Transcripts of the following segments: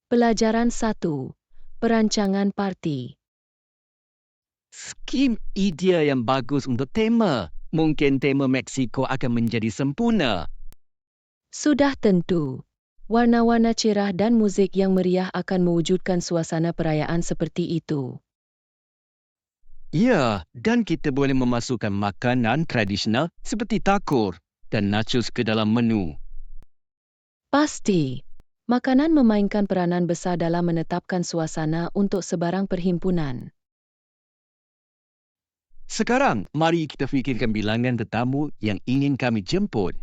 Pelajaran 1. Perancangan parti. Skim idea yang bagus untuk tema. Mungkin tema Meksiko akan menjadi sempurna. Sudah tentu. Warna-warna cerah dan muzik yang meriah akan mewujudkan suasana perayaan seperti itu. Ya, dan kita boleh memasukkan makanan tradisional seperti takur dan nachos ke dalam menu. Pasti. Makanan memainkan peranan besar dalam menetapkan suasana untuk sebarang perhimpunan. Sekarang, mari kita fikirkan bilangan tetamu yang ingin kami jemput.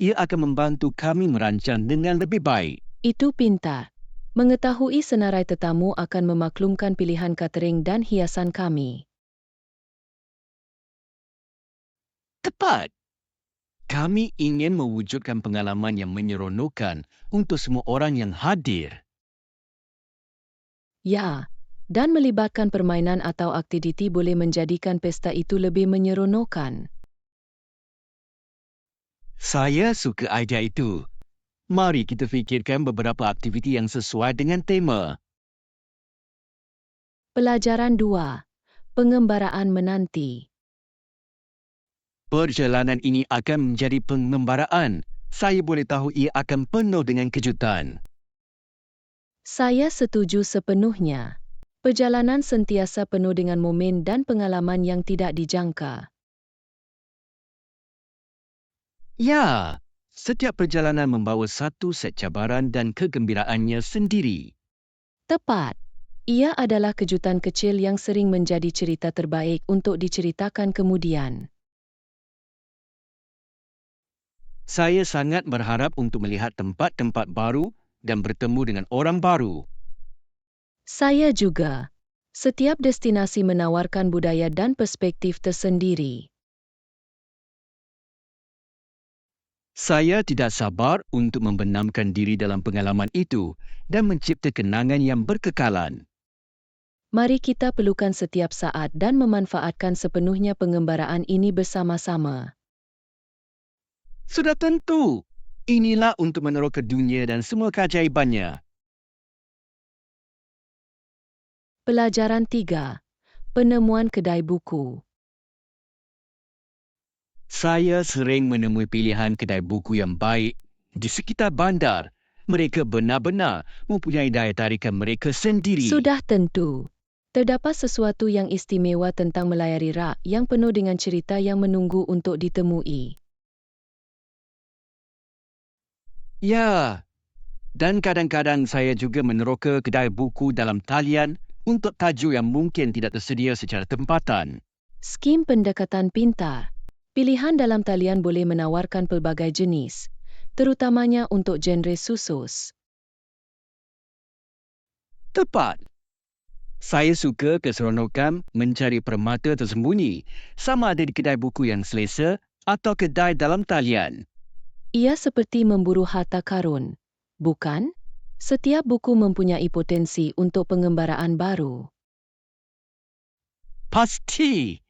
Ia akan membantu kami merancang dengan lebih baik. Itu pintar. Mengetahui senarai tetamu akan memaklumkan pilihan catering dan hiasan kami. Tepat. Kami ingin mewujudkan pengalaman yang menyeronokkan untuk semua orang yang hadir. Ya, dan melibatkan permainan atau aktiviti boleh menjadikan pesta itu lebih menyeronokkan. Saya suka idea itu. Mari kita fikirkan beberapa aktiviti yang sesuai dengan tema. Pelajaran 2. Pengembaraan menanti. Perjalanan ini akan menjadi pengembaraan. Saya boleh tahu ia akan penuh dengan kejutan. Saya setuju sepenuhnya. Perjalanan sentiasa penuh dengan momen dan pengalaman yang tidak dijangka. Ya, setiap perjalanan membawa satu set cabaran dan kegembiraannya sendiri. Tepat. Ia adalah kejutan kecil yang sering menjadi cerita terbaik untuk diceritakan kemudian. Saya sangat berharap untuk melihat tempat-tempat baru dan bertemu dengan orang baru. Saya juga. Setiap destinasi menawarkan budaya dan perspektif tersendiri. Saya tidak sabar untuk membenamkan diri dalam pengalaman itu dan mencipta kenangan yang berkekalan. Mari kita perlukan setiap saat dan memanfaatkan sepenuhnya pengembaraan ini bersama-sama. Sudah tentu. Inilah untuk meneroka dunia dan semua keajaibannya. Pelajaran 3. Penemuan kedai buku. Saya sering menemui pilihan kedai buku yang baik di sekitar bandar. Mereka benar-benar mempunyai daya tarikan mereka sendiri. Sudah tentu. Terdapat sesuatu yang istimewa tentang melayari rak yang penuh dengan cerita yang menunggu untuk ditemui. Ya, dan kadang-kadang saya juga meneroka kedai buku dalam talian untuk tajuk yang mungkin tidak tersedia secara tempatan. Skim pendekatan pintar. Pilihan dalam talian boleh menawarkan pelbagai jenis, terutamanya untuk genre khusus. Tepat. Saya suka keseronokan mencari permata tersembunyi, sama ada di kedai buku yang selesa atau kedai dalam talian. Ia seperti memburu harta karun, bukan? Setiap buku mempunyai potensi untuk pengembaraan baru. Pasti.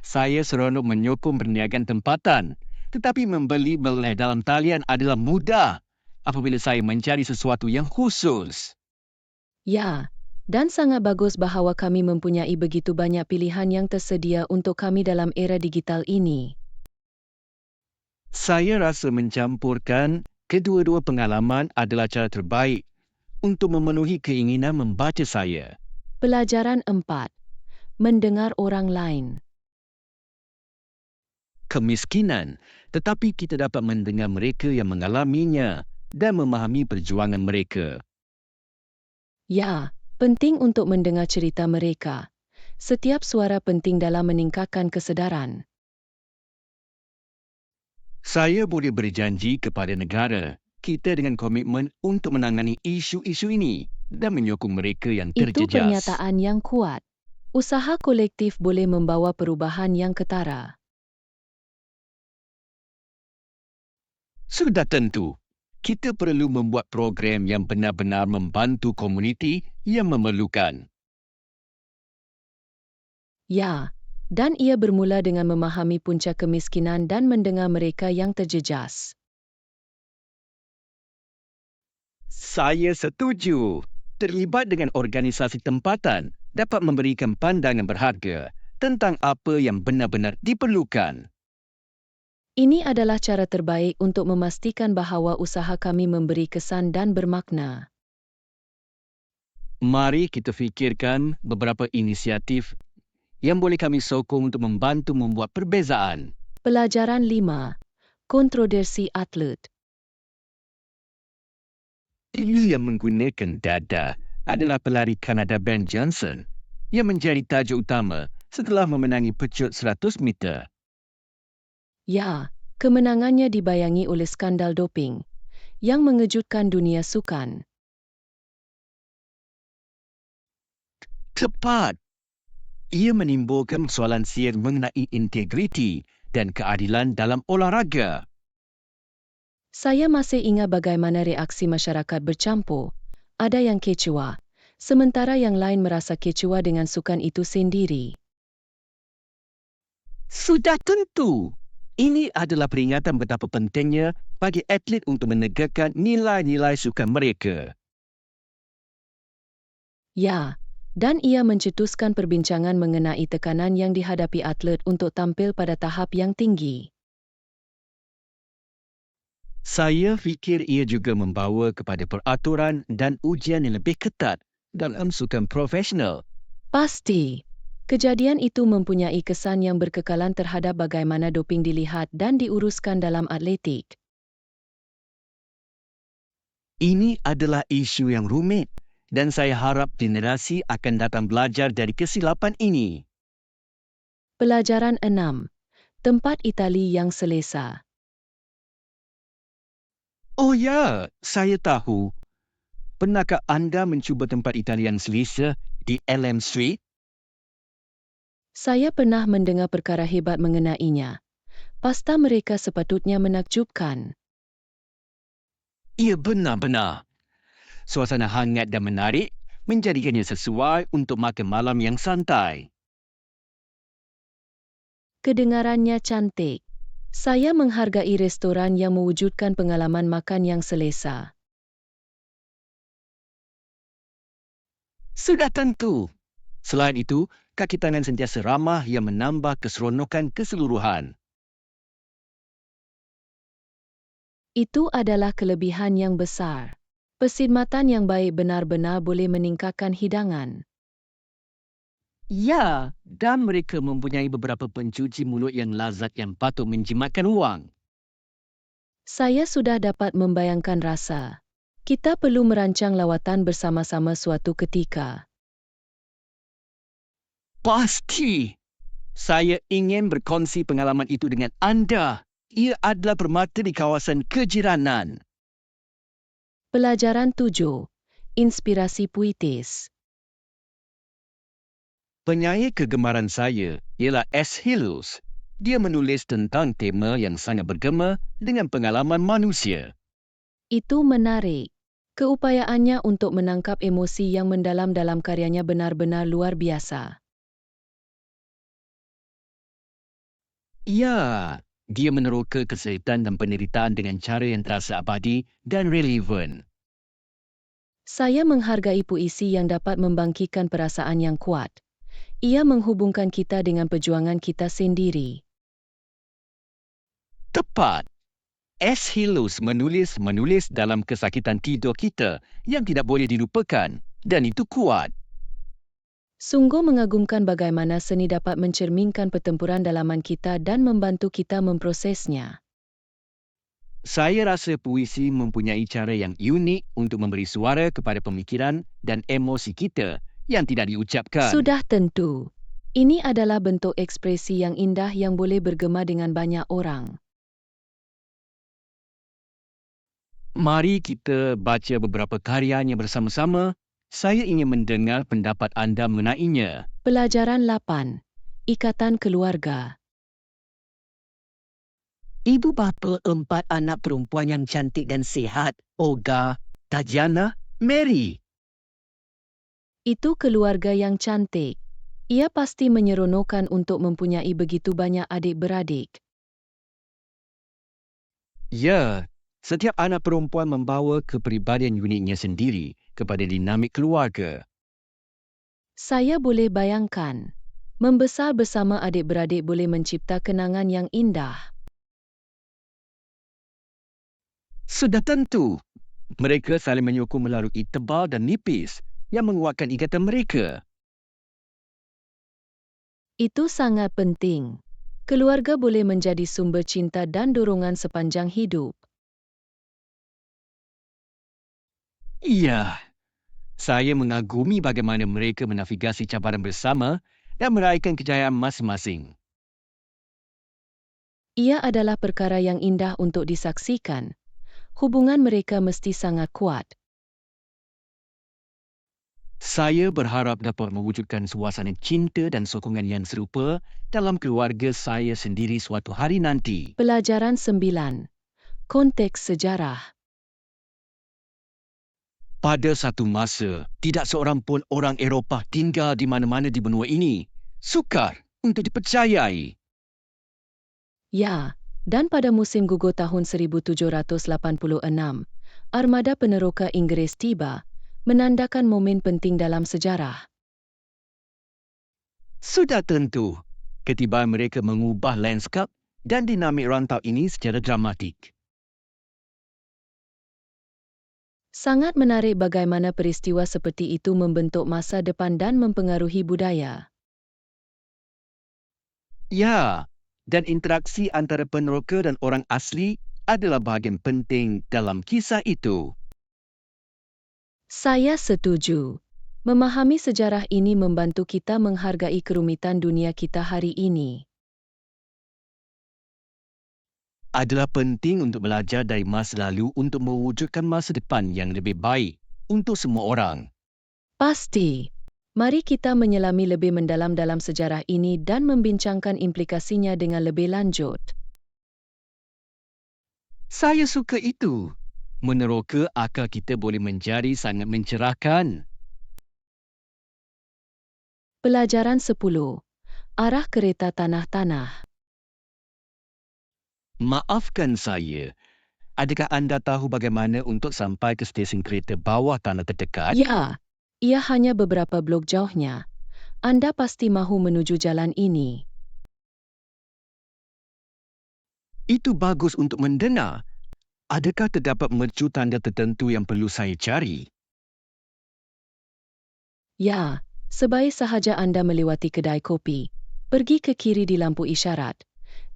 Saya seronok menyokong perniagaan tempatan. Tetapi membeli belai dalam talian adalah mudah apabila saya mencari sesuatu yang khusus. Ya, dan sangat bagus bahawa kami mempunyai begitu banyak pilihan yang tersedia untuk kami dalam era digital ini. Saya rasa mencampurkan kedua-dua pengalaman adalah cara terbaik untuk memenuhi keinginan membaca saya. Pelajaran 4. Mendengar orang lain. Kemiskinan, tetapi kita dapat mendengar mereka yang mengalaminya dan memahami perjuangan mereka. Ya, penting untuk mendengar cerita mereka. Setiap suara penting dalam meningkatkan kesedaran. Saya boleh berjanji kepada negara kita dengan komitmen untuk menangani isu-isu ini dan menyokong mereka yang Itu terjejas. pernyataan yang kuat. Usaha kolektif boleh membawa perubahan yang ketara. Sudah tentu, kita perlu membuat program yang benar-benar membantu komuniti yang memerlukan. Ya, dan ia bermula dengan memahami punca kemiskinan dan mendengar mereka yang terjejas. Saya setuju. Terlibat dengan organisasi tempatan dapat memberikan pandangan berharga tentang apa yang benar-benar diperlukan. Ini adalah cara terbaik untuk memastikan bahawa usaha kami memberi kesan dan bermakna. Mari kita fikirkan beberapa inisiatif yang boleh kami sokong untuk membantu membuat perbezaan. Pelajaran 5. Kontroversi atlet. Dia yang menggunakan dada adalah pelari Kanada Ben Johnson yang menjadi tajuk utama setelah memenangi pecut 100 meter. Ya, kemenangannya dibayangi oleh skandal doping yang mengejutkan dunia sukan. Tepat. Ia menimbulkan soalan serius mengenai integriti dan keadilan dalam olahraga. Saya masih ingat bagaimana reaksi masyarakat bercampur. Ada yang kecewa, sementara yang lain merasa kecewa dengan sukan itu sendiri. Sudah tentu. Ini adalah peringatan betapa pentingnya bagi atlet untuk menegakkan nilai-nilai sukan mereka. Ya, dan ia mencetuskan perbincangan mengenai tekanan yang dihadapi atlet untuk tampil pada tahap yang tinggi. Saya fikir ia juga membawa kepada peraturan dan ujian yang lebih ketat dalam sukan profesional. Pasti. Kejadian itu mempunyai kesan yang berkekalan terhadap bagaimana doping dilihat dan diuruskan dalam atletik. Ini adalah isu yang rumit dan saya harap generasi akan datang belajar dari kesilapan ini. Pelajaran 6. Tempat Itali yang selesa. Oh ya, saya tahu. Pernahkah anda mencuba tempat Italian selesa di Elm Street? Saya pernah mendengar perkara hebat mengenainya. Pasta mereka sepatutnya menakjubkan. Ia benar-benar. Suasana hangat dan menarik menjadikannya sesuai untuk makan malam yang santai. Kedengarannya cantik. Saya menghargai restoran yang mewujudkan pengalaman makan yang selesa. Sudah tentu. Selain itu, kaki tangan sentiasa ramah yang menambah keseronokan keseluruhan. Itu adalah kelebihan yang besar. Perkhidmatan yang baik benar-benar boleh meningkatkan hidangan. Ya, dan mereka mempunyai beberapa pencuci mulut yang lazat yang patut menjimatkan wang. Saya sudah dapat membayangkan rasa. Kita perlu merancang lawatan bersama-sama suatu ketika. Pasti. Saya ingin berkongsi pengalaman itu dengan anda. Ia adalah permata di kawasan kejiranan. Pelajaran 7. Inspirasi puitis. Penyair kegemaran saya ialah S. Hills. Dia menulis tentang tema yang sangat bergema dengan pengalaman manusia. Itu menarik. Keupayaannya untuk menangkap emosi yang mendalam dalam karyanya benar-benar luar biasa. Ya, dia meneroka kesulitan dan penderitaan dengan cara yang terasa abadi dan relevan. Saya menghargai puisi yang dapat membangkitkan perasaan yang kuat. Ia menghubungkan kita dengan perjuangan kita sendiri. Tepat. S. Hills menulis dalam kesakitan tidur kita yang tidak boleh dilupakan dan itu kuat. Sungguh mengagumkan bagaimana seni dapat mencerminkan pertempuran dalaman kita dan membantu kita memprosesnya. Saya rasa puisi mempunyai cara yang unik untuk memberi suara kepada pemikiran dan emosi kita yang tidak diucapkan. Sudah tentu. Ini adalah bentuk ekspresi yang indah yang boleh bergema dengan banyak orang. Mari kita baca beberapa karyanya bersama-sama. Saya ingin mendengar pendapat anda mengenainya. Pelajaran 8. Ikatan keluarga. Ibu bapa 4 anak perempuan yang cantik dan sihat. Olga, Tajana, Mary. Itu keluarga yang cantik. Ia pasti menyeronokkan untuk mempunyai begitu banyak adik-beradik. Ya, Setiap anak perempuan membawa kepribadian uniknya sendiri kepada dinamik keluarga. Saya boleh bayangkan. Membesar bersama adik-beradik boleh mencipta kenangan yang indah. Sudah tentu, mereka saling menyokong melalui tebal dan nipis yang menguatkan ikatan mereka. Itu sangat penting. Keluarga boleh menjadi sumber cinta dan dorongan sepanjang hidup. Ya, saya mengagumi bagaimana mereka menavigasi cabaran bersama dan meraihkan kejayaan masing-masing. Ia adalah perkara yang indah untuk disaksikan. Hubungan mereka mesti sangat kuat. Saya berharap dapat mewujudkan suasana cinta dan sokongan yang serupa dalam keluarga saya sendiri suatu hari nanti. Pelajaran 9. Konteks sejarah. Pada satu masa, tidak seorang pun orang Eropah tinggal di mana-mana di benua ini. Sukar untuk dipercayai. Ya, dan pada musim gugur tahun 1786, armada peneroka Inggeris tiba, menandakan momen penting dalam sejarah. Sudah tentu, ketibaan mereka mengubah lanskap dan dinamik rantau ini secara dramatik. Sangat menarik bagaimana peristiwa seperti itu membentuk masa depan dan mempengaruhi budaya. Ya, dan interaksi antara peneroka dan orang asli adalah bahagian penting dalam kisah itu. Saya setuju. Memahami sejarah ini membantu kita menghargai kerumitan dunia kita hari ini. Adalah penting untuk belajar dari masa lalu untuk mewujudkan masa depan yang lebih baik untuk semua orang. Pasti. Mari kita menyelami lebih mendalam dalam sejarah ini dan membincangkan implikasinya dengan lebih lanjut. Saya suka itu. Meneroka akal kita boleh menjadi sangat mencerahkan. Pelajaran 10. Arah kereta tanah-tanah. Maafkan saya. Adakah anda tahu bagaimana untuk sampai ke stesen kereta bawah tanah terdekat? Ya, ia hanya beberapa blok jauhnya. Anda pasti mahu menuju jalan ini. Itu bagus untuk mendengar. Adakah terdapat mercu tanda tertentu yang perlu saya cari? Ya, sebaik sahaja Anda melewati kedai kopi, pergi ke kiri di lampu isyarat,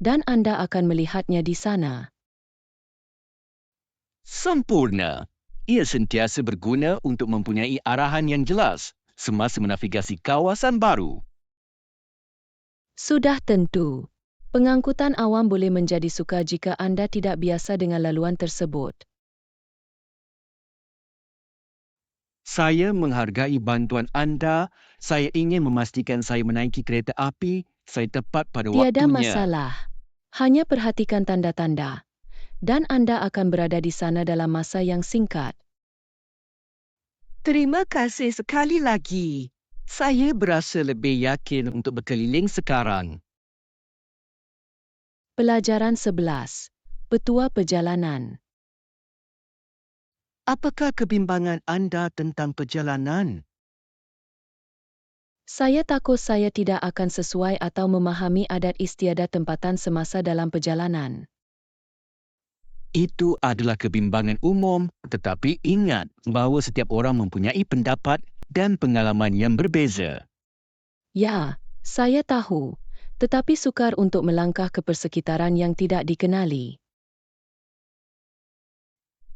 dan Anda akan melihatnya di sana. Sempurna. Ia sentiasa berguna untuk mempunyai arahan yang jelas semasa menavigasi kawasan baru. Sudah tentu. Pengangkutan awam boleh menjadi sukar jika Anda tidak biasa dengan laluan tersebut. Saya menghargai bantuan anda. Saya ingin memastikan saya menaiki kereta api saya tepat pada Tiada waktunya. masalah. Hanya perhatikan tanda-tanda. Dan Anda akan berada di sana dalam masa yang singkat. Terima kasih sekali lagi. Saya berasa lebih yakin untuk berkeliling sekarang. Pelajaran 11. Petua perjalanan. Apakah kebimbangan anda tentang perjalanan? Saya takut saya tidak akan sesuai atau memahami adat istiadat tempatan semasa dalam perjalanan. Itu adalah kebimbangan umum, tetapi ingat bahawa setiap orang mempunyai pendapat dan pengalaman yang berbeza. Ya, saya tahu. Tetapi sukar untuk melangkah ke persekitaran yang tidak dikenali.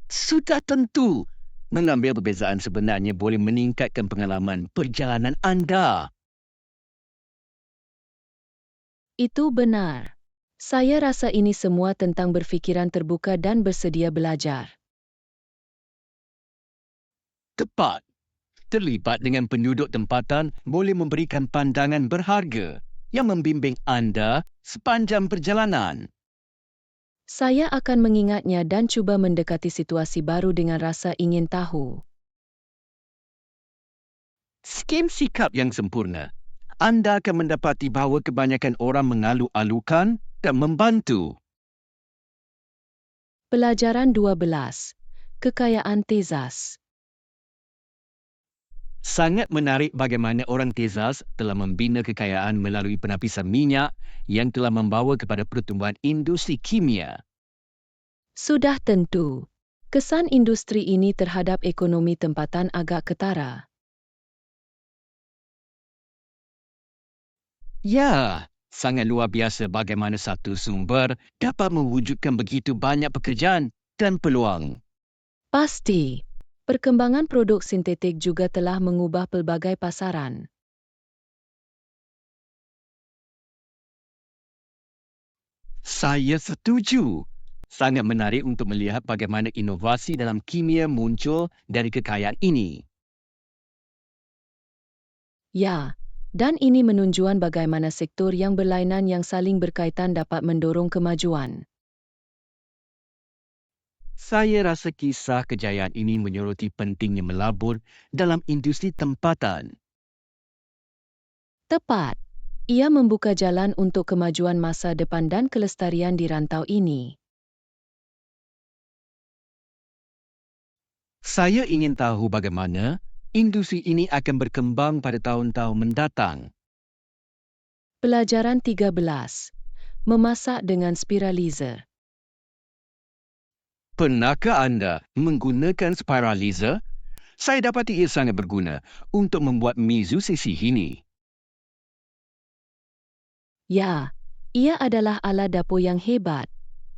Sudah tentu, mengambil perbezaan sebenarnya boleh meningkatkan pengalaman perjalanan anda. Itu benar. Saya rasa ini semua tentang berfikiran terbuka dan bersedia belajar. Tepat. Terlibat dengan penduduk tempatan boleh memberikan pandangan berharga yang membimbing anda sepanjang perjalanan. Saya akan mengingatnya dan cuba mendekati situasi baru dengan rasa ingin tahu. Skim sikap yang sempurna. Anda akan mendapati bahawa kebanyakan orang mengalu-alukan dan membantu. Pelajaran 12. Kekayaan Texas. Sangat menarik bagaimana orang Texas telah membina kekayaan melalui penapisan minyak yang telah membawa kepada pertumbuhan industri kimia. Sudah tentu. Kesan industri ini terhadap ekonomi tempatan agak ketara. Ya, sangat luar biasa bagaimana satu sumber dapat mewujudkan begitu banyak pekerjaan dan peluang. Pasti. Perkembangan produk sintetik juga telah mengubah pelbagai pasaran. Saya setuju. Sangat menarik untuk melihat bagaimana inovasi dalam kimia muncul dari kekayaan ini. Ya, dan ini menunjukkan bagaimana sektor yang berlainan yang saling berkaitan dapat mendorong kemajuan. Saya rasa kisah kejayaan ini menyoroti pentingnya melabur dalam industri tempatan. Tepat. Ia membuka jalan untuk kemajuan masa depan dan kelestarian di rantau ini. Saya ingin tahu bagaimana industri ini akan berkembang pada tahun-tahun mendatang. Pelajaran 13. Memasak dengan spiralizer. Pernahkah anda menggunakan spiralizer? Saya dapati ia sangat berguna untuk membuat miso sesi ini. Ya, ia adalah alat dapur yang hebat.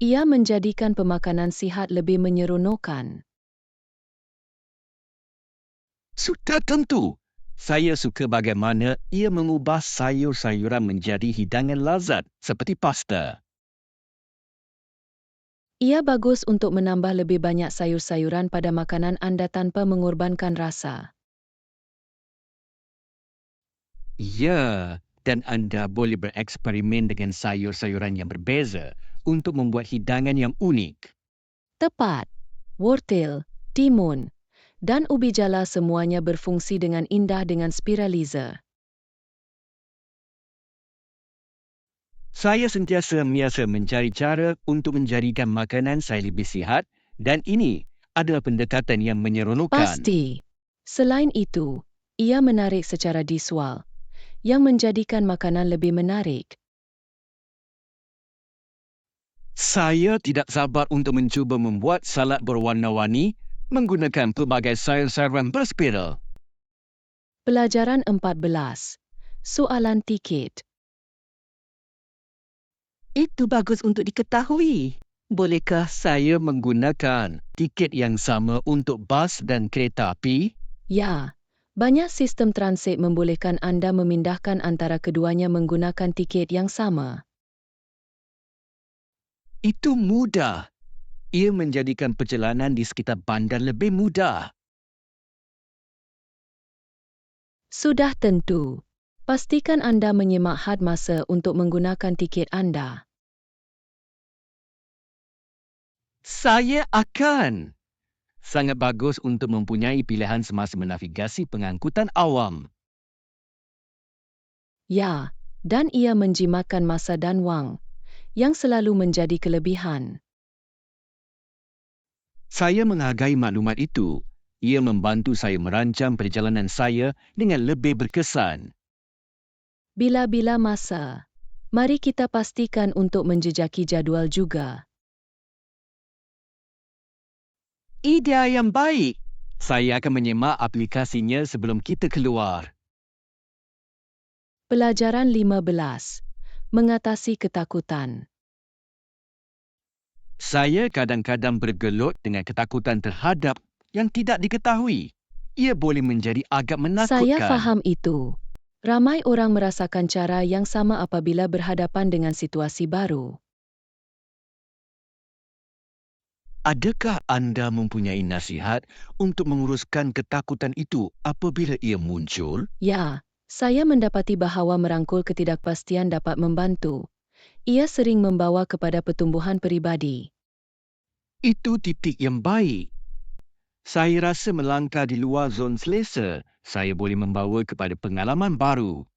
Ia menjadikan pemakanan sihat lebih menyeronokkan. Sudah tentu. Saya suka bagaimana ia mengubah sayur-sayuran menjadi hidangan lazat seperti pasta. Ia bagus untuk menambah lebih banyak sayur-sayuran pada makanan anda tanpa mengorbankan rasa. Ya, dan anda boleh bereksperimen dengan sayur-sayuran yang berbeza untuk membuat hidangan yang unik. Tepat. Wortel, timun, dan ubi jala semuanya berfungsi dengan indah dengan spiralizer. Saya sentiasa mencari cara untuk menjadikan makanan saya lebih sihat dan ini adalah pendekatan yang menyeronokkan. Pasti. Selain itu, ia menarik secara visual, yang menjadikan makanan lebih menarik. Saya tidak sabar untuk mencuba membuat salad berwarna-warni menggunakan pelbagai sayur-sayuran berspiral. Pelajaran 14. Soalan tiket. Itu bagus untuk diketahui. Bolehkah Saya menggunakan tiket yang sama untuk bas dan kereta api. Ya, banyak sistem transit membolehkan anda memindahkan antara keduanya menggunakan tiket yang sama. Itu mudah. Ia menjadikan perjalanan di sekitar bandar lebih mudah. Sudah tentu. Pastikan anda menyemak had masa untuk menggunakan tiket anda. Saya akan. Sangat bagus untuk mempunyai pilihan semasa menavigasi pengangkutan awam. Ya, dan ia menjimatkan masa dan wang, yang selalu menjadi kelebihan. Saya menghargai maklumat itu. Ia membantu saya merancang perjalanan saya dengan lebih berkesan. Bila-bila masa, mari kita pastikan untuk menjejaki jadual juga. Idea yang baik. Saya akan menyemak aplikasinya sebelum kita keluar. Pelajaran 15. Mengatasi ketakutan. Saya kadang-kadang bergelut dengan ketakutan terhadap yang tidak diketahui. Ia boleh menjadi agak menakutkan. Saya faham itu. Ramai orang merasakan cara yang sama apabila berhadapan dengan situasi baru. Adakah anda mempunyai nasihat untuk menguruskan ketakutan itu apabila ia muncul? Ya, saya mendapati bahawa merangkul ketidakpastian dapat membantu. Ia sering membawa kepada pertumbuhan peribadi. Itu titik yang baik. Saya rasa melangkah di luar zon selesa, saya boleh membawa kepada pengalaman baru.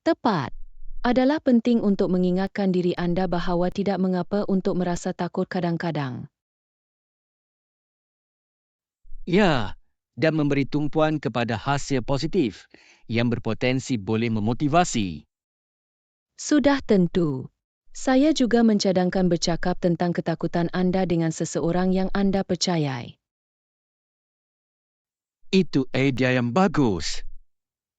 Tepat. Adalah penting untuk mengingatkan diri anda bahawa tidak mengapa untuk merasa takut kadang-kadang. Ya, dan memberi tumpuan kepada hasil positif yang berpotensi boleh memotivasi. Sudah tentu. Saya juga mencadangkan bercakap tentang ketakutan anda dengan seseorang yang anda percayai. Itu idea yang bagus.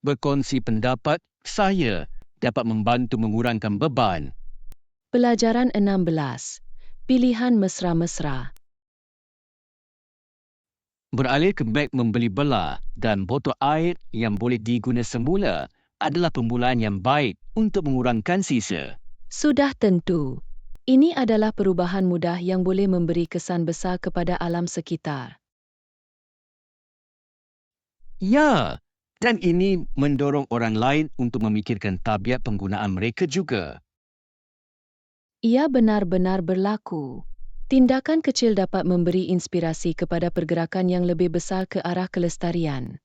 Berkongsi pendapat saya dapat membantu mengurangkan beban. Pelajaran 16. Pilihan mesra-mesra. Beralih ke beg membeli belah dan botol air yang boleh diguna semula adalah permulaan yang baik untuk mengurangkan sisa. Sudah tentu. Ini adalah perubahan mudah yang boleh memberi kesan besar kepada alam sekitar. Ya, dan ini mendorong orang lain untuk memikirkan tabiat penggunaan mereka juga. Ia benar-benar berlaku. Tindakan kecil dapat memberi inspirasi kepada pergerakan yang lebih besar ke arah kelestarian.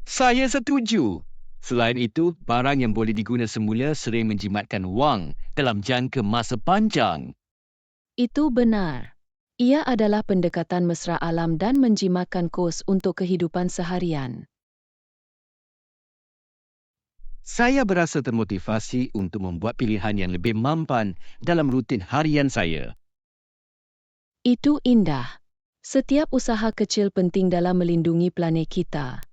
Saya setuju. Selain itu, barang yang boleh diguna semula sering menjimatkan wang dalam jangka masa panjang. Itu benar. Ia adalah pendekatan mesra alam dan menjimatkan kos untuk kehidupan seharian. Saya berasa termotivasi untuk membuat pilihan yang lebih mampan dalam rutin harian saya. Itu indah. Setiap usaha kecil penting dalam melindungi planet kita.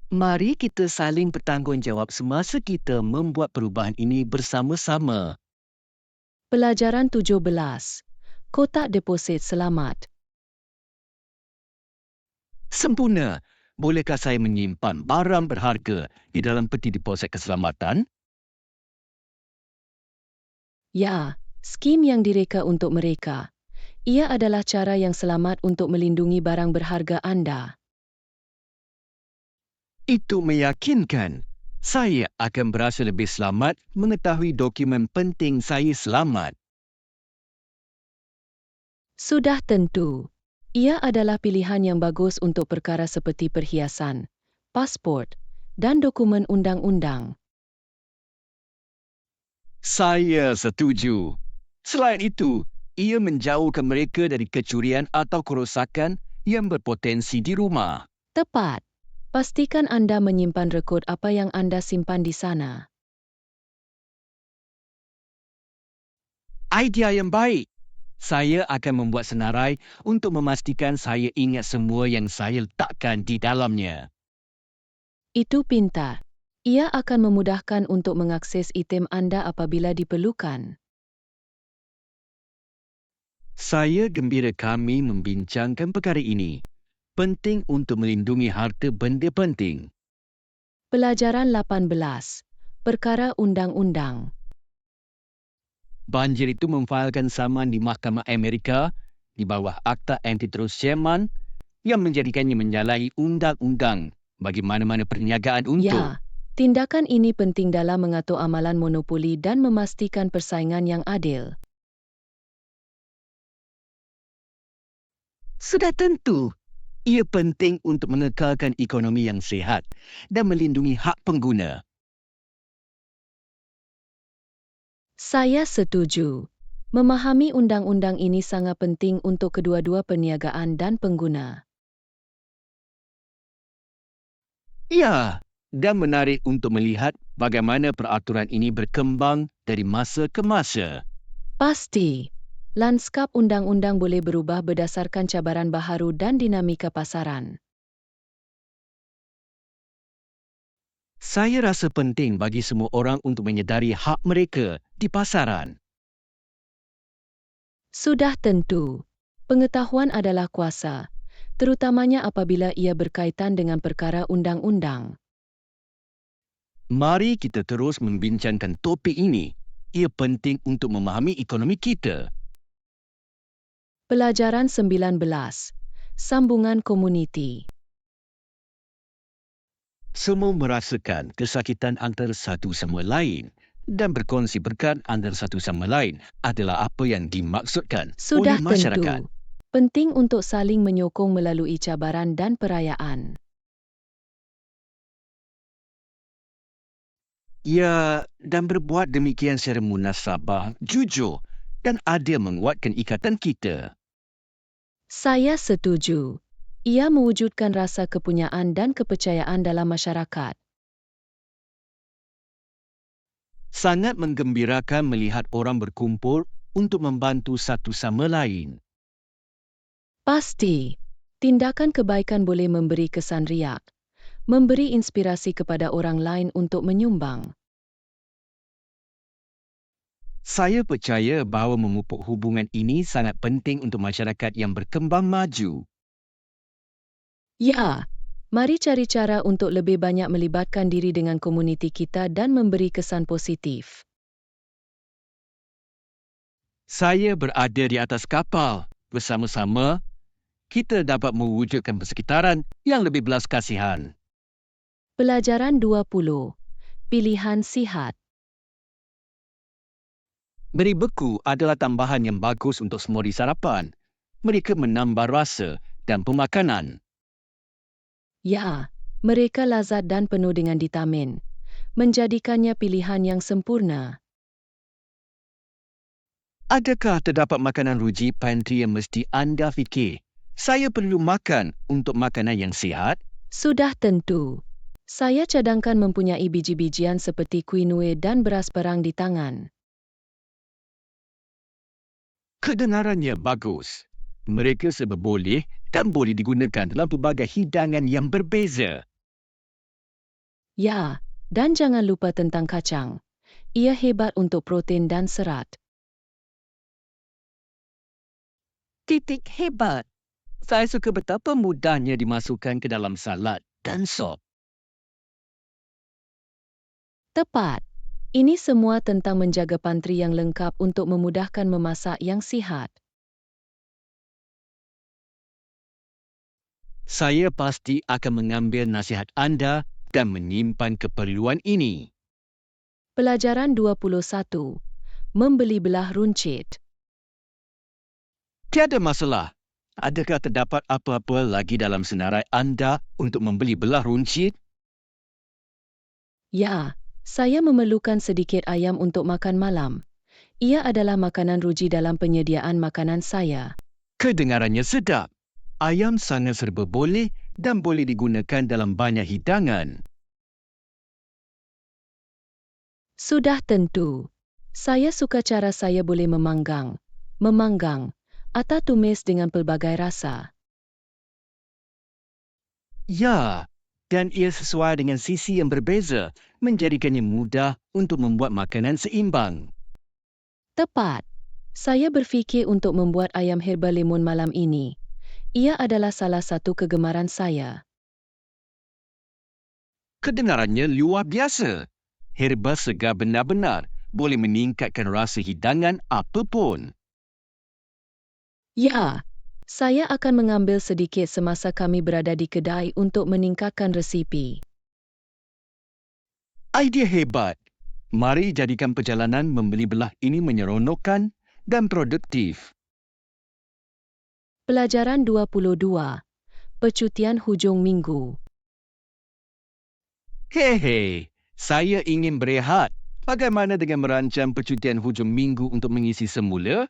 Mari kita saling bertanggungjawab semasa kita membuat perubahan ini bersama-sama. Pelajaran 17. Kotak deposit selamat. Sempurna. Bolehkah saya menyimpan barang berharga di dalam peti deposit keselamatan? Ya, skim yang direka untuk mereka. Ia adalah cara yang selamat untuk melindungi barang berharga anda. Itu meyakinkan. Saya akan berasa lebih selamat mengetahui dokumen penting saya selamat. Sudah tentu. Ia adalah pilihan yang bagus untuk perkara seperti perhiasan, pasport, dan dokumen undang-undang. Saya setuju. Selain itu, ia menjauhkan mereka dari kecurian atau kerosakan yang berpotensi di rumah. Tepat. Pastikan anda menyimpan rekod apa yang anda simpan di sana. Idea yang baik. Saya akan membuat senarai untuk memastikan saya ingat semua yang saya letakkan di dalamnya. Itu pintar. Ia akan memudahkan untuk mengakses item anda apabila diperlukan. Saya gembira kami membincangkan perkara ini. Penting untuk melindungi harta benda penting. Pelajaran 18. Perkara undang-undang. Banjir itu memfailkan saman di Mahkamah Amerika di bawah Akta Anti-Terus Sherman yang menjadikannya menyalahi undang-undang bagi mana-mana perniagaan untuk. Ya, tindakan ini penting dalam mengatur amalan monopoli dan memastikan persaingan yang adil. Sudah tentu, ia penting untuk mengekalkan ekonomi yang sihat dan melindungi hak pengguna. Saya setuju. Memahami undang-undang ini sangat penting untuk kedua-dua perniagaan dan pengguna. Ya, dan menarik untuk melihat bagaimana peraturan ini berkembang dari masa ke masa. Pasti. Lanskap undang-undang boleh berubah berdasarkan cabaran baharu dan dinamika pasaran. Saya rasa penting bagi semua orang untuk menyedari hak mereka di pasaran. Sudah tentu. Pengetahuan adalah kuasa, terutamanya apabila ia berkaitan dengan perkara undang-undang. Mari kita terus membincangkan topik ini. Ia penting untuk memahami ekonomi kita. Pelajaran 19. Sambungan komuniti. Semua merasakan kesakitan antara satu sama lain dan berkongsi berkat antara satu sama lain adalah apa yang dimaksudkan Sudah oleh masyarakat. tentu. Penting untuk saling menyokong melalui cabaran dan perayaan. Ya, dan berbuat demikian secara munasabah, jujur dan adil menguatkan ikatan kita. Saya setuju. Ia mewujudkan rasa kepunyaan dan kepercayaan dalam masyarakat. Sangat menggembirakan melihat orang berkumpul untuk membantu satu sama lain. Pasti, tindakan kebaikan boleh memberi kesan riak, memberi inspirasi kepada orang lain untuk menyumbang. Saya percaya bahawa memupuk hubungan ini sangat penting untuk masyarakat yang berkembang maju. Ya, mari cari cara untuk lebih banyak melibatkan diri dengan komuniti kita dan memberi kesan positif. Saya berada di atas kapal. Bersama-sama, kita dapat mewujudkan persekitaran yang lebih belas kasihan. Pelajaran 20. Pilihan sihat. Beri beku adalah tambahan yang bagus untuk semua di sarapan. Mereka menambah rasa dan pemakanan. Ya, mereka lazat dan penuh dengan vitamin, menjadikannya pilihan yang sempurna. Adakah terdapat makanan ruji pantry yang mesti anda fikir? Saya perlu makan untuk makanan yang sihat? Sudah tentu. Saya cadangkan mempunyai biji-bijian seperti quinoa dan beras perang di tangan. Kedengarannya bagus. Mereka serba boleh dan boleh digunakan dalam pelbagai hidangan yang berbeza. Ya, dan jangan lupa tentang kacang. Ia hebat untuk protein dan serat. Titik hebat. Saya suka betapa mudahnya dimasukkan ke dalam salad dan sop. Tepat. Ini semua tentang menjaga pantry yang lengkap untuk memudahkan memasak yang sihat. Saya pasti akan mengambil nasihat anda dan menyimpan keperluan ini. Pelajaran 21. Membeli belah runcit. Tiada masalah. Adakah terdapat apa-apa lagi dalam senarai anda untuk membeli belah runcit? Ya, saya memerlukan sedikit ayam untuk makan malam. Ia adalah makanan ruji dalam penyediaan makanan saya. Kedengarannya sedap. Ayam sangat serba boleh dan boleh digunakan dalam banyak hidangan. Sudah tentu. Saya suka cara saya boleh memanggang, atau tumis dengan pelbagai rasa. Ya, dan ia sesuai dengan sisi yang berbeza, menjadikannya mudah untuk membuat makanan seimbang. Tepat. Saya berfikir untuk membuat ayam herba limun malam ini. Ia adalah salah satu kegemaran saya. Kedengarannya luar biasa. Herba segar benar-benar boleh meningkatkan rasa hidangan apapun. Ya, saya akan mengambil sedikit semasa kami berada di kedai untuk meningkatkan resipi. Idea hebat. Mari jadikan perjalanan membeli belah ini menyeronokkan dan produktif. Pelajaran 22. Percutian hujung minggu. Hei, saya ingin berehat. Bagaimana dengan merancang percutian hujung minggu untuk mengisi semula?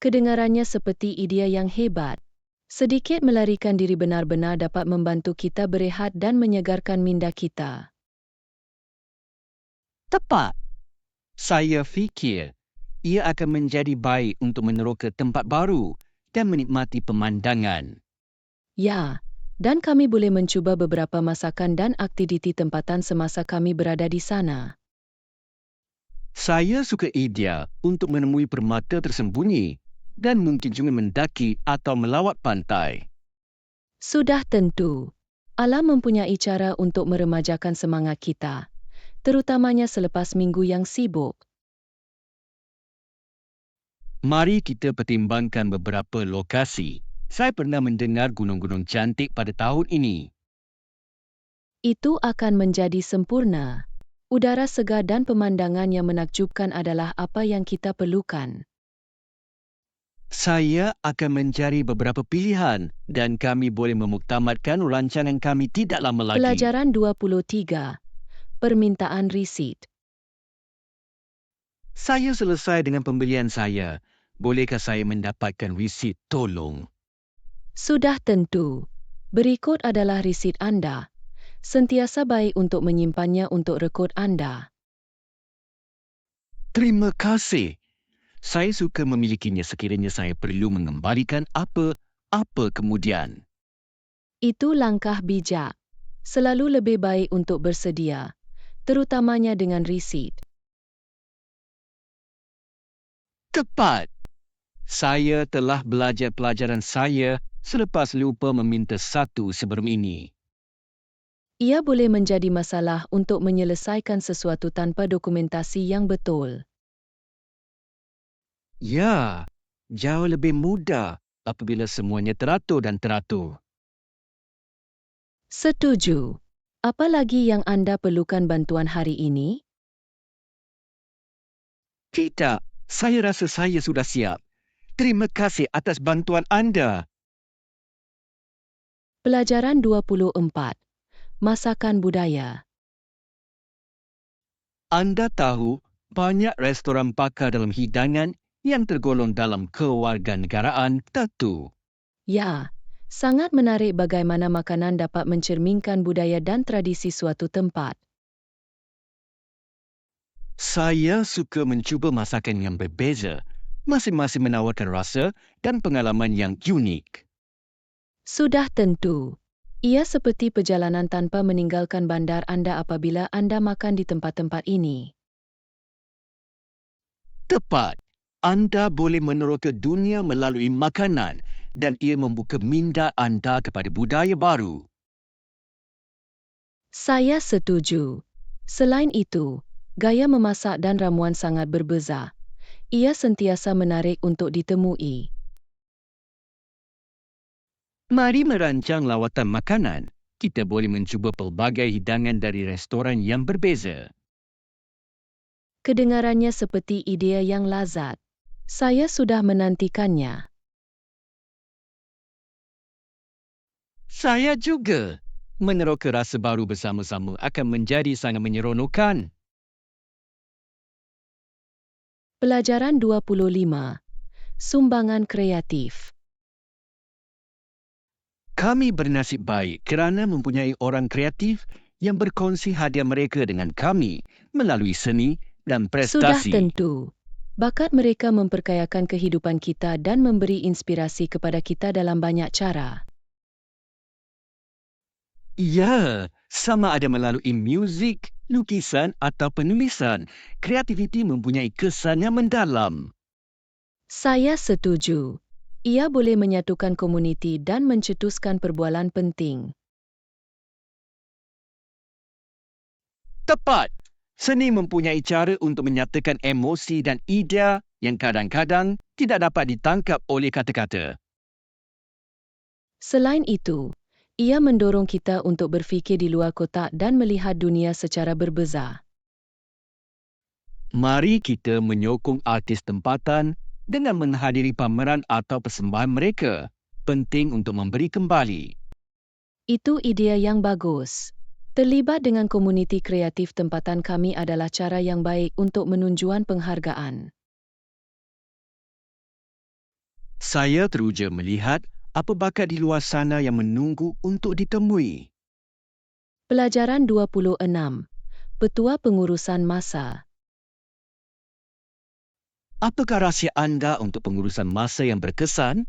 Kedengarannya seperti idea yang hebat. Sedikit melarikan diri benar-benar dapat membantu kita berehat dan menyegarkan minda kita. Tepat. Saya fikir ia akan menjadi baik untuk meneroka tempat baru dan menikmati pemandangan. Ya, dan kami boleh mencuba beberapa masakan dan aktiviti tempatan semasa kami berada di sana. Saya suka idea untuk menemui permata tersembunyi dan mungkin juga mendaki atau melawat pantai. Sudah tentu. Alam mempunyai cara untuk meremajakan semangat kita, terutamanya selepas minggu yang sibuk. Mari kita pertimbangkan beberapa lokasi. Saya pernah mendengar gunung-gunung cantik pada tahun ini. Itu akan menjadi sempurna. Udara segar dan pemandangan yang menakjubkan adalah apa yang kita perlukan. Saya akan mencari beberapa pilihan dan kami boleh memuktamadkan rancangan kami tidak lama lagi. Pelajaran 23. permintaan risit. Saya selesai dengan pembelian saya. Bolehkah saya mendapatkan risit, tolong? Sudah tentu. Berikut adalah risit anda. Sentiasa baik untuk menyimpannya untuk rekod anda. Terima kasih. Saya suka memilikinya sekiranya saya perlu mengembalikan apa-apa kemudian. Itu langkah bijak. Selalu lebih baik untuk bersedia, terutamanya dengan risit. Tepat. Saya telah belajar pelajaran saya selepas lupa meminta satu sebelum ini. Ia boleh menjadi masalah untuk menyelesaikan sesuatu tanpa dokumentasi yang betul. Ya, jauh lebih mudah apabila semuanya teratur dan teratur. Setuju. Apa lagi yang anda perlukan bantuan hari ini? Tidak, saya rasa saya sudah siap. Terima kasih atas bantuan anda. Pelajaran 24. Masakan budaya. Anda tahu, banyak restoran pakar dalam hidangan yang tergolong dalam kewarganegaraan tertentu. Ya, sangat menarik bagaimana makanan dapat mencerminkan budaya dan tradisi suatu tempat. Saya suka mencuba masakan yang berbeza. Masing-masing menawarkan rasa dan pengalaman yang unik. Sudah tentu. Ia seperti perjalanan tanpa meninggalkan bandar anda apabila anda makan di tempat-tempat ini. Tepat. Anda boleh meneroka dunia melalui makanan dan ia membuka minda anda kepada budaya baru. Saya setuju. Selain itu, gaya memasak dan ramuan sangat berbeza. Ia sentiasa menarik untuk ditemui. Mari merancang lawatan makanan. Kita boleh mencuba pelbagai hidangan dari restoran yang berbeza. Kedengarannya seperti idea yang lazat. Saya sudah menantikannya. Saya juga. Meneroka rasa baru bersama-sama akan menjadi sangat menyeronokkan. Pelajaran 25. Sumbangan kreatif. Kami bernasib baik kerana mempunyai orang kreatif yang berkongsi hadiah mereka dengan kami melalui seni dan Sudah prestasi. tentu. Bakat mereka memperkayakan kehidupan kita dan memberi inspirasi kepada kita dalam banyak cara. Ya, sama ada melalui muzik, lukisan atau penulisan. Kreativiti mempunyai kesan yang mendalam. Saya setuju. Ia boleh menyatukan komuniti dan mencetuskan perbualan penting. Tepat. Seni mempunyai cara untuk menyatakan emosi dan idea yang kadang-kadang tidak dapat ditangkap oleh kata-kata. Selain itu, ia mendorong kita untuk berfikir di luar kotak dan melihat dunia secara berbeza. Mari kita menyokong artis tempatan dengan menghadiri pameran atau persembahan mereka. Penting untuk memberi kembali. Itu idea yang bagus. Terlibat dengan komuniti kreatif tempatan kami adalah cara yang baik untuk menunjukkan penghargaan. Saya teruja melihat apa bakat di luar sana yang menunggu untuk ditemui. Pelajaran 26. Petua pengurusan masa. Apakah rahsia anda untuk pengurusan masa yang berkesan?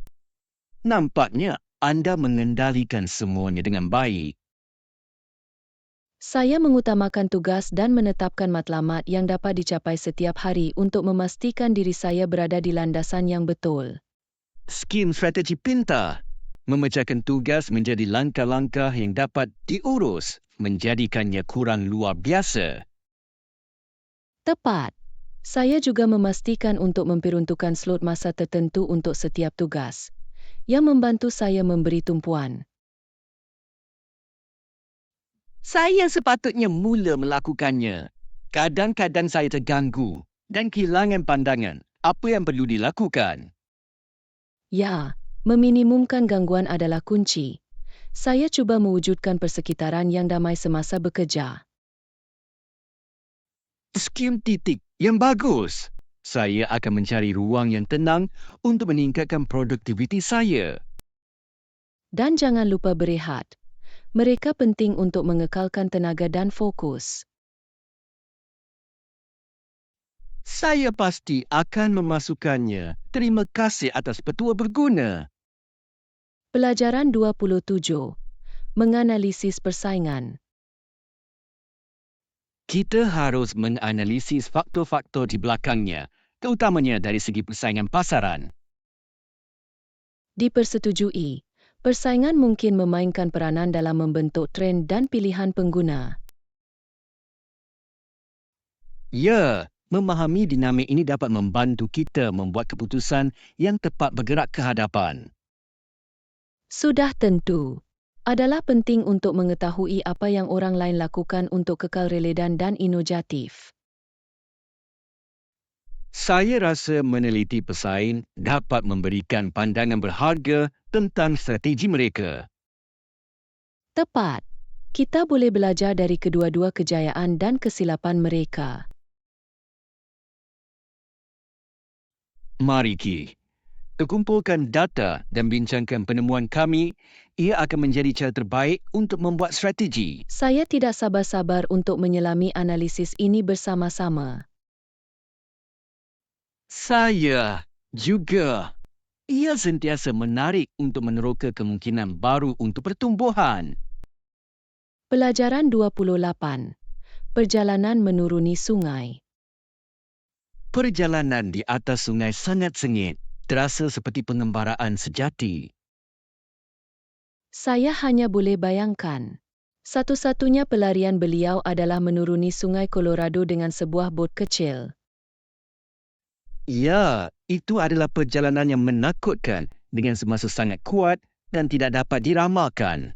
Nampaknya anda mengendalikan semuanya dengan baik. Saya mengutamakan tugas dan menetapkan matlamat yang dapat dicapai setiap hari untuk memastikan diri saya berada di landasan yang betul. Skim strategi pintar. Memecahkan tugas menjadi langkah-langkah yang dapat diurus, menjadikannya kurang luar biasa. Tepat. Saya juga memastikan untuk memperuntukkan slot masa tertentu untuk setiap tugas, yang membantu saya memberi tumpuan. Saya sepatutnya mula melakukannya. Kadang-kadang saya terganggu dan kehilangan pandangan apa yang perlu dilakukan. Ya, meminimumkan gangguan adalah kunci. Saya cuba mewujudkan persekitaran yang damai semasa bekerja. Skim titik yang bagus. Saya akan mencari ruang yang tenang untuk meningkatkan produktiviti saya. Dan jangan lupa berehat. Mereka penting untuk mengekalkan tenaga dan fokus. Saya pasti akan memasukkannya. Terima kasih atas petua berguna. Pelajaran 27. Menganalisis persaingan. Kita harus menganalisis faktor-faktor di belakangnya, terutamanya dari segi persaingan pasaran. Dipersetujui, persaingan mungkin memainkan peranan dalam membentuk trend dan pilihan pengguna. Ya, memahami dinamik ini dapat membantu kita membuat keputusan yang tepat bergerak ke hadapan. Sudah tentu. Adalah penting untuk mengetahui apa yang orang lain lakukan untuk kekal relevan dan inovatif. Saya rasa meneliti pesaing dapat memberikan pandangan berharga tentang strategi mereka. Tepat. Kita boleh belajar dari kedua-dua kejayaan dan kesilapan mereka. Mari kita kumpulkan data dan bincangkan penemuan kami. Ia akan menjadi cara terbaik untuk membuat strategi. Saya tidak sabar-sabar untuk menyelami analisis ini bersama-sama. Saya juga. Ia sentiasa menarik untuk meneroka kemungkinan baru untuk pertumbuhan. Pelajaran 28. Perjalanan menuruni sungai. Perjalanan di atas sungai sangat sengit, terasa seperti pengembaraan sejati. Saya hanya boleh bayangkan. Satu-satunya pelarian beliau adalah menuruni sungai Colorado dengan sebuah bot kecil. Ya, itu adalah perjalanan yang menakutkan dengan semasa sangat kuat dan tidak dapat diramalkan.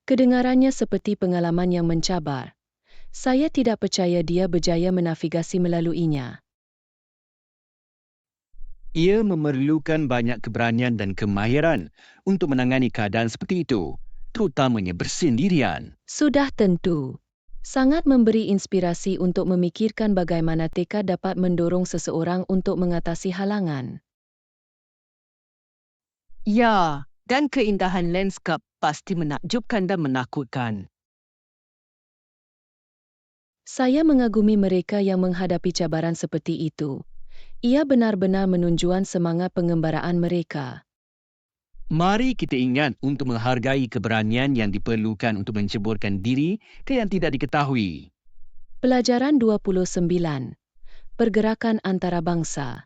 Kedengarannya seperti pengalaman yang mencabar. Saya tidak percaya dia berjaya menavigasi melaluinya. Ia memerlukan banyak keberanian dan kemahiran untuk menangani keadaan seperti itu, terutamanya bersendirian. Sudah tentu. Sangat memberi inspirasi untuk memikirkan bagaimana tekad dapat mendorong seseorang untuk mengatasi halangan. Ya, dan keindahan lanskap pasti menakjubkan dan menakutkan. Saya mengagumi mereka yang menghadapi cabaran seperti itu. Ia benar-benar menunjukkan semangat pengembaraan mereka. Mari kita ingat untuk menghargai keberanian yang diperlukan untuk menceburkan diri ke yang tidak diketahui. Pelajaran 29. Pergerakan antarabangsa.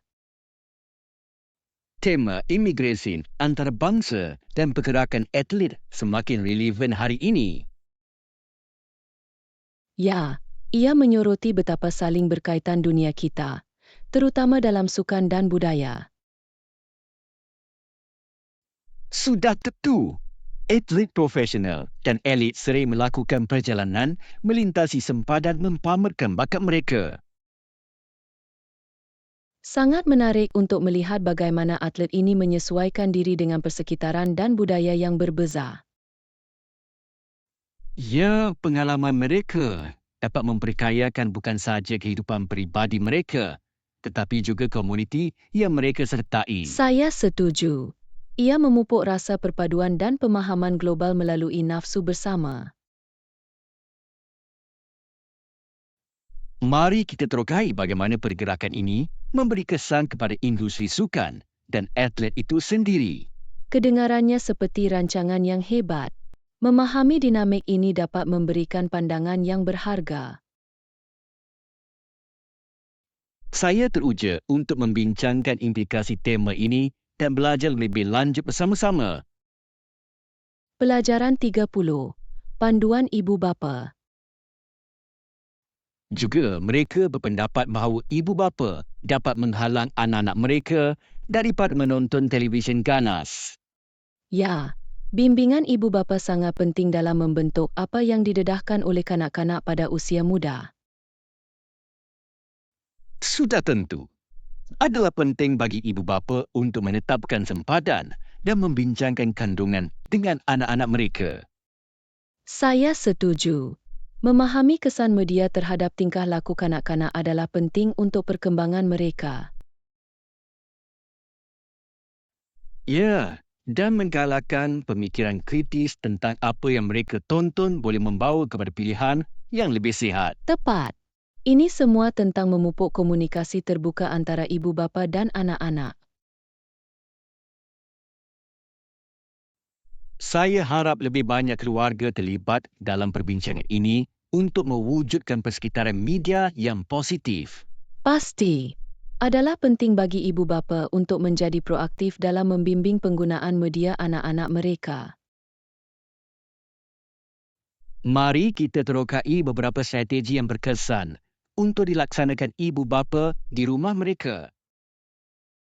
Tema imigrasi antarabangsa dan pergerakan atlet semakin relevan hari ini. Ya, ia menyoroti betapa saling berkaitan dunia kita, terutama dalam sukan dan budaya. Sudah tentu, atlet profesional dan elit sering melakukan perjalanan melintasi sempadan mempamerkan bakat mereka. Sangat menarik untuk melihat bagaimana atlet ini menyesuaikan diri dengan persekitaran dan budaya yang berbeza. Ya, pengalaman mereka dapat memperkayakan bukan sahaja kehidupan peribadi mereka, tetapi juga komuniti yang mereka sertai. Saya setuju. Ia memupuk rasa perpaduan dan pemahaman global melalui nafsu bersama. Mari kita terokai bagaimana pergerakan ini memberi kesan kepada industri sukan dan atlet itu sendiri. Kedengarannya seperti rancangan yang hebat. Memahami dinamik ini dapat memberikan pandangan yang berharga. Saya teruja untuk membincangkan implikasi tema ini dan belajar lebih lanjut bersama-sama. Pelajaran 30. Panduan ibu bapa. Juga mereka berpendapat bahawa ibu bapa dapat menghalang anak-anak mereka daripada menonton televisyen ganas. Ya, bimbingan ibu bapa sangat penting dalam membentuk apa yang didedahkan oleh kanak-kanak pada usia muda. Sudah tentu, adalah penting bagi ibu bapa untuk menetapkan sempadan dan membincangkan kandungan dengan anak-anak mereka. Saya setuju. Memahami kesan media terhadap tingkah laku kanak-kanak adalah penting untuk perkembangan mereka. Ya, dan menggalakkan pemikiran kritis tentang apa yang mereka tonton boleh membawa kepada pilihan yang lebih sihat. Tepat. Ini semua tentang memupuk komunikasi terbuka antara ibu bapa dan anak-anak. Saya harap lebih banyak keluarga terlibat dalam perbincangan ini untuk mewujudkan persekitaran media yang positif. Pasti. Adalah penting bagi ibu bapa untuk menjadi proaktif dalam membimbing penggunaan media anak-anak mereka. Mari kita terokai beberapa strategi yang berkesan untuk dilaksanakan ibu bapa di rumah mereka.